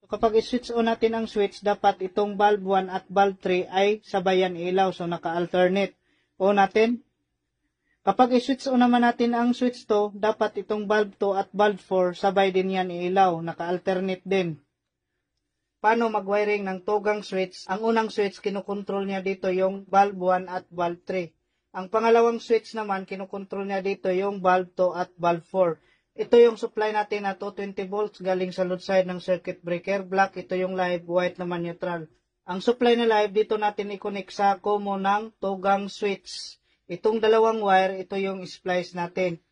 Kapag i-switch on natin ang switch, dapat itong bulb 1 at bulb 3 ay sabayan ilaw. So, naka-alternate. On natin. Kapag i-switch on naman natin ang switch to, dapat itong bulb 2 at bulb 4 sabay din yan ilaw. Naka-alternate din. Paano mag-wiring ng tugang switch? Ang unang switch, kinukontrol niya dito yung bulb 1 at bulb 3. Ang pangalawang switch naman, kinukontrol niya dito yung bulb 2 at bulb 4. Ito yung supply natin na 220 volts galing sa load side ng circuit breaker. Black, ito yung live, white naman neutral. Ang supply na live, dito natin i-connect sa common ng tugang switch. Itong dalawang wire, ito yung splice natin.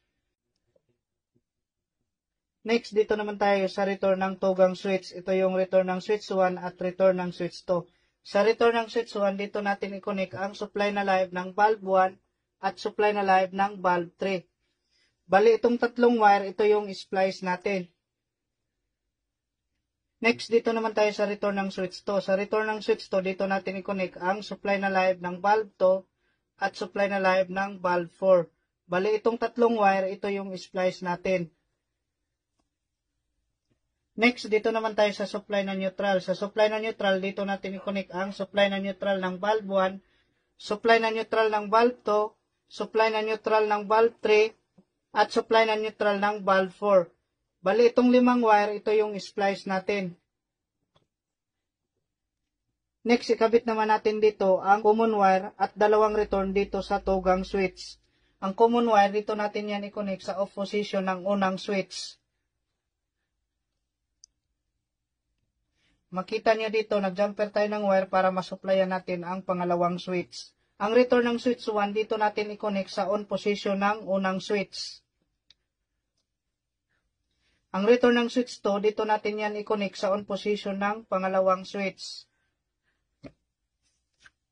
Next, dito naman tayo sa return ng tugang switch. Ito yung return ng switch 1 at return ng switch 2. Sa return ng switch 1, dito natin i-connect ang supply na live ng bulb 1 at supply na live ng bulb 3. Bali, itong tatlong wire, ito yung splice natin. Next, dito naman tayo sa return ng switch 2. Sa return ng switch 2, dito natin i-connect ang supply na live ng bulb 2 at supply na live ng bulb 4. Bali, itong tatlong wire, ito yung splice natin. Next, dito naman tayo sa supply na neutral. Sa supply na neutral, dito natin i-connect ang supply na neutral ng bulb 1, supply na neutral ng bulb 2, supply na neutral ng bulb 3, at supply na neutral ng bulb 4. Bali, itong limang wire, ito yung splice natin. Next, ikabit naman natin dito ang common wire at dalawang return dito sa tugang switch. Ang common wire, dito natin yan i-connect sa off position ng unang switch. Makita nyo dito, nag-jumper tayo ng wire para masupplyan natin ang pangalawang switch. Ang return ng switch 1, dito natin i-connect sa on position ng unang switch. Ang return ng switch 2, dito natin yan i-connect sa on position ng pangalawang switch.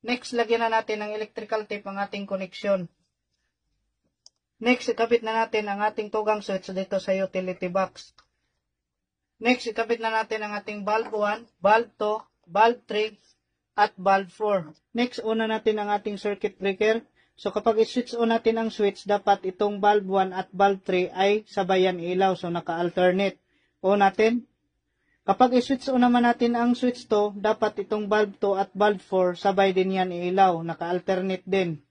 Next, lagyan na natin ng electrical tape ang ating connection. Next, ikabit na natin ang ating tugang switch dito sa utility box. Next, ikabit na natin ang ating bulb 1, bulb 2, bulb 3, at bulb 4. Next, una natin ang ating circuit breaker. So, kapag i-switch on natin ang switch, dapat itong bulb 1 at bulb 3 ay sabayan ilaw. So, naka-alternate. On natin. Kapag i-switch on naman natin ang switch 2, dapat itong bulb 2 at bulb 4 sabay din yan ilaw. Naka-alternate din.